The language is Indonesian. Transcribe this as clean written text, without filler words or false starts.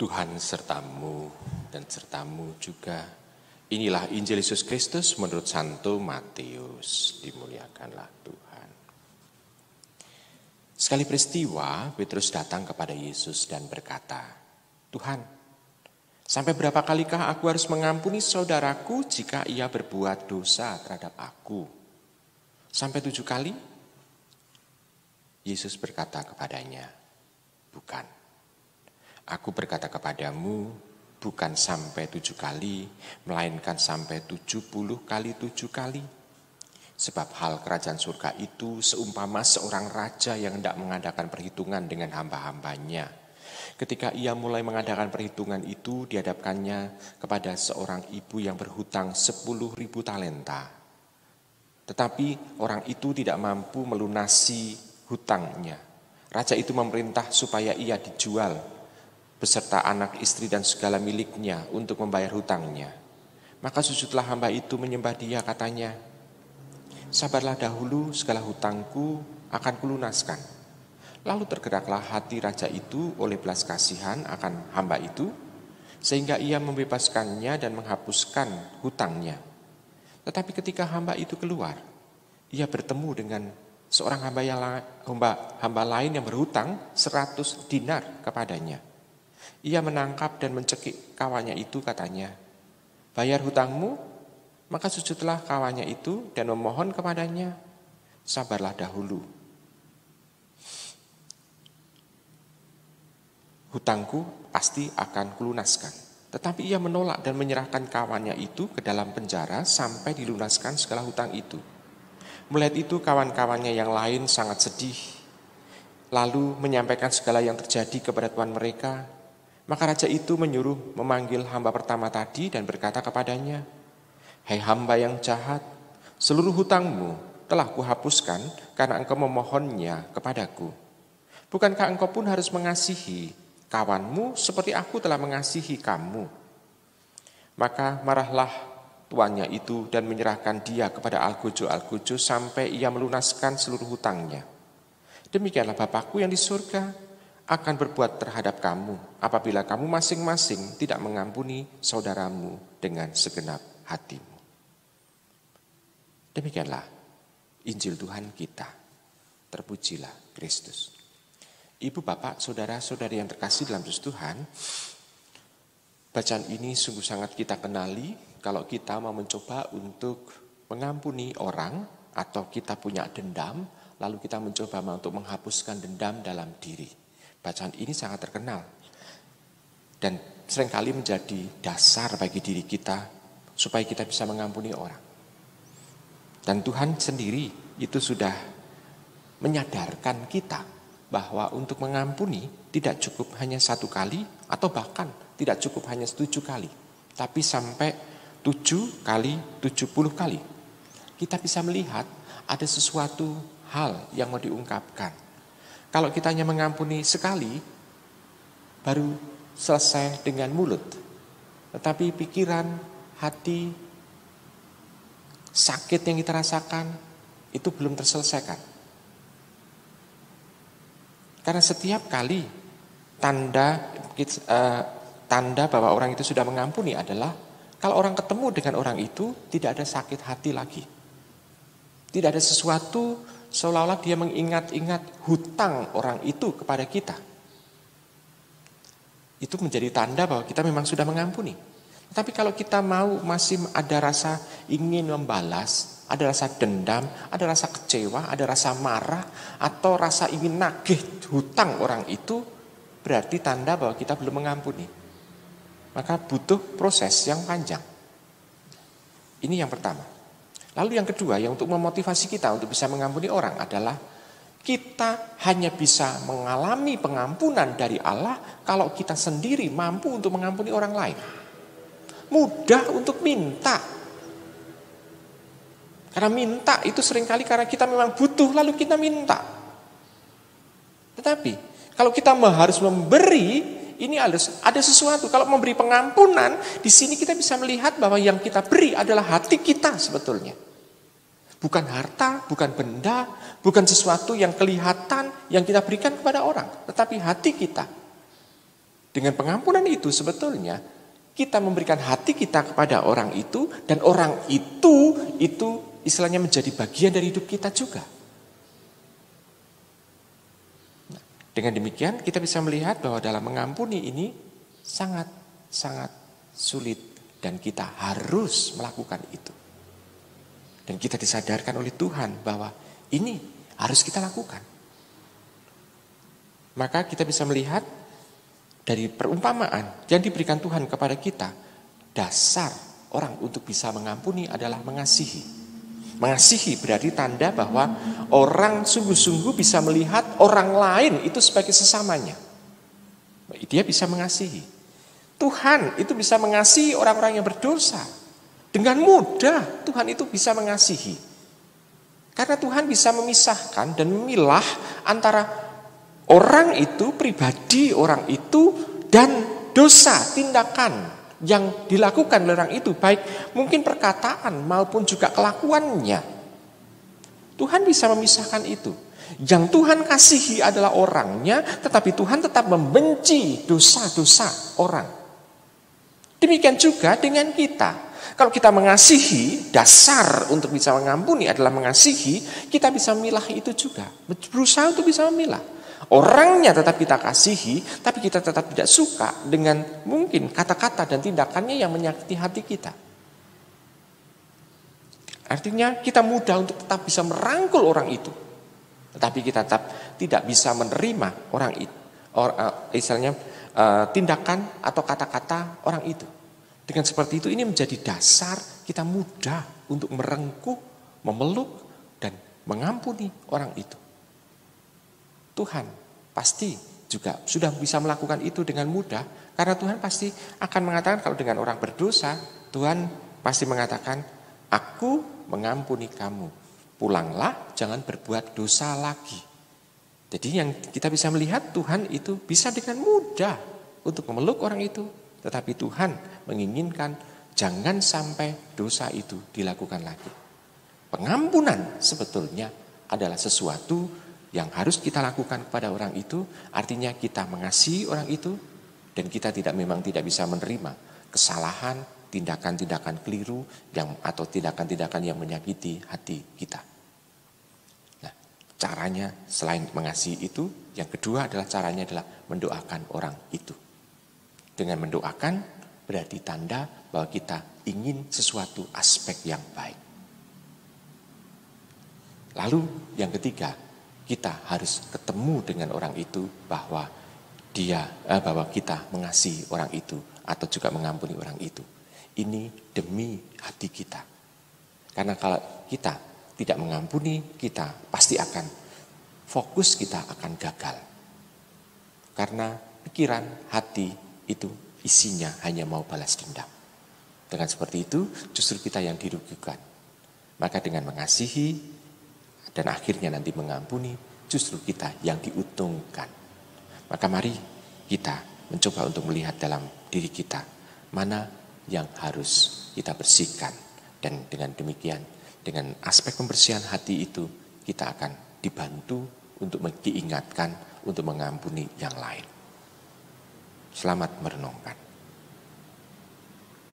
Tuhan sertamu dan sertamu juga. Inilah Injil Yesus Kristus menurut Santo Matius. Dimuliakanlah Tuhan. Sekali peristiwa, Petrus datang kepada Yesus dan berkata, "Tuhan, sampai berapa kalikah aku harus mengampuni saudaraku jika ia berbuat dosa terhadap aku? Sampai 7 kali?" Yesus berkata kepadanya, "Bukan. Aku berkata kepadamu, bukan sampai 7 kali, melainkan sampai 70 kali 7 kali. Sebab hal kerajaan surga itu seumpama seorang raja yang hendak mengadakan perhitungan dengan hamba-hambanya. Ketika ia mulai mengadakan perhitungan itu, dihadapkannya kepada seorang ibu yang berhutang 10.000 talenta. Tetapi orang itu tidak mampu melunasi hutangnya. Raja itu memerintah supaya ia dijual beserta anak, istri dan segala miliknya untuk membayar hutangnya. Maka sujudlah hamba itu menyembah dia, katanya, 'Sabarlah dahulu, segala hutangku akan kulunaskan.' Lalu tergeraklah hati raja itu oleh belas kasihan akan hamba itu, sehingga ia membebaskannya dan menghapuskan hutangnya. Tetapi ketika hamba itu keluar, ia bertemu dengan seorang hamba lain yang berhutang 100 dinar kepadanya. Ia menangkap dan mencekik kawannya itu, katanya, 'Bayar hutangmu.' Maka sujudlah kawannya itu dan memohon kepadanya, 'Sabarlah dahulu, hutangku pasti akan kulunaskan.' Tetapi ia menolak dan menyerahkan kawannya itu ke dalam penjara sampai dilunaskan segala hutang itu. Melihat itu kawan-kawannya yang lain sangat sedih, lalu menyampaikan segala yang terjadi kepada tuan mereka. Maka raja itu menyuruh memanggil hamba pertama tadi dan berkata kepadanya, 'Hai hamba yang jahat, seluruh hutangmu telah kuhapuskan karena engkau memohonnya kepadaku. Bukankah engkau pun harus mengasihi kawanmu seperti aku telah mengasihi kamu?' Maka marahlah tuannya itu dan menyerahkan dia kepada algojo-algojo sampai ia melunaskan seluruh hutangnya. Demikianlah Bapakku yang di surga akan berbuat terhadap kamu apabila kamu masing-masing tidak mengampuni saudaramu dengan segenap hatimu." Demikianlah Injil Tuhan kita. Terpujilah Kristus. Ibu, bapak, saudara-saudari yang terkasih dalam Kristus Tuhan, bacaan ini sungguh sangat kita kenali kalau kita mau mencoba untuk mengampuni orang atau kita punya dendam, lalu kita mencoba untuk menghapuskan dendam dalam diri. Bacaan ini sangat terkenal dan seringkali menjadi dasar bagi diri kita supaya kita bisa mengampuni orang. Dan Tuhan sendiri itu sudah menyadarkan kita bahwa untuk mengampuni tidak cukup hanya 1 kali atau bahkan tidak cukup hanya 7 kali, tapi sampai 7 kali 70 kali. Kita bisa melihat ada sesuatu hal yang mau diungkapkan. Kalau kita hanya mengampuni sekali, baru selesai dengan mulut. Tetapi pikiran, hati, sakit yang kita rasakan, itu belum terselesaikan. Karena setiap kali tanda bahwa orang itu sudah mengampuni adalah kalau orang ketemu dengan orang itu tidak ada sakit hati lagi. Tidak ada sesuatu seolah-olah dia mengingat-ingat hutang orang itu kepada kita. Itu menjadi tanda bahwa kita memang sudah mengampuni. Tapi kalau kita masih ada rasa ingin membalas, ada rasa dendam, ada rasa kecewa, ada rasa marah, atau rasa ingin nagih hutang orang itu, berarti tanda bahwa kita belum mengampuni. Maka butuh proses yang panjang. Ini yang pertama. Lalu yang kedua, yang untuk memotivasi kita untuk bisa mengampuni orang adalah kita hanya bisa mengalami pengampunan dari Allah kalau kita sendiri mampu untuk mengampuni orang lain. Mudah untuk minta. Karena minta itu seringkali karena kita memang butuh lalu kita minta. Tetapi kalau kita harus memberi, ini ada sesuatu. Kalau memberi pengampunan, di sini kita bisa melihat bahwa yang kita beri adalah hati kita sebetulnya. Bukan harta, bukan benda, bukan sesuatu yang kelihatan yang kita berikan kepada orang, tetapi hati kita. Dengan pengampunan itu sebetulnya kita memberikan hati kita kepada orang itu, dan orang itu istilahnya menjadi bagian dari hidup kita juga. Nah, dengan demikian kita bisa melihat bahwa dalam mengampuni ini sangat sulit, dan kita harus melakukan itu. Dan kita disadarkan oleh Tuhan bahwa ini harus kita lakukan. Maka kita bisa melihat dari perumpamaan yang diberikan Tuhan kepada kita, dasar orang untuk bisa mengampuni adalah mengasihi. Mengasihi berarti tanda bahwa orang sungguh-sungguh bisa melihat orang lain itu sebagai sesamanya. Dia bisa mengasihi. Tuhan itu bisa mengasihi orang-orang yang berdosa. Dengan mudah Tuhan itu bisa mengasihi. Karena Tuhan bisa memisahkan dan memilah antara orang itu, pribadi orang itu, dan dosa, tindakan yang dilakukan oleh orang itu, baik mungkin perkataan maupun juga kelakuannya. Tuhan bisa memisahkan itu. Yang Tuhan kasihi adalah orangnya, tetapi Tuhan tetap membenci dosa-dosa orang. Demikian juga dengan kita. Kalau kita mengasihi, dasar untuk bisa mengampuni adalah mengasihi, kita bisa memilah itu juga. Berusaha untuk bisa memilah. Orangnya tetap kita kasihi, tapi kita tetap tidak suka dengan mungkin kata-kata dan tindakannya yang menyakiti hati kita. Artinya kita mudah untuk tetap bisa merangkul orang itu, tetapi kita tetap tidak bisa menerima orang itu, tindakan atau kata-kata orang itu. Dengan seperti itu, ini menjadi dasar kita mudah untuk merengkuh, memeluk, dan mengampuni orang itu. Tuhan pasti juga sudah bisa melakukan itu dengan mudah, karena Tuhan pasti akan mengatakan kalau dengan orang berdosa, Tuhan pasti mengatakan, aku mengampuni kamu, pulanglah, jangan berbuat dosa lagi. Jadi yang kita bisa melihat, Tuhan itu bisa dengan mudah untuk memeluk orang itu, tetapi Tuhan menginginkan jangan sampai dosa itu dilakukan lagi. Pengampunan sebetulnya adalah sesuatu yang harus kita lakukan kepada orang itu, artinya kita mengasihi orang itu, dan kita memang tidak bisa menerima kesalahan, tindakan-tindakan keliru atau tindakan-tindakan yang menyakiti hati kita. Nah, caranya selain mengasihi itu, yang kedua adalah caranya adalah mendoakan orang itu. Dengan mendoakan berarti tanda bahwa kita ingin sesuatu aspek yang baik. Lalu yang ketiga, kita harus ketemu dengan orang itu bahwa kita mengasihi orang itu atau juga mengampuni orang itu. Ini demi hati kita. Karena kalau kita tidak mengampuni, kita pasti akan fokus, kita akan gagal. Karena pikiran, hati itu isinya hanya mau balas dendam. Dengan seperti itu justru kita yang dirugikan. Maka dengan mengasihi dan akhirnya nanti mengampuni, justru kita yang diuntungkan. Maka mari kita mencoba untuk melihat dalam diri kita mana yang harus kita bersihkan. Dan dengan demikian, dengan aspek pembersihan hati itu, kita akan dibantu untuk diingatkan untuk mengampuni yang lain. Selamat merenungkan.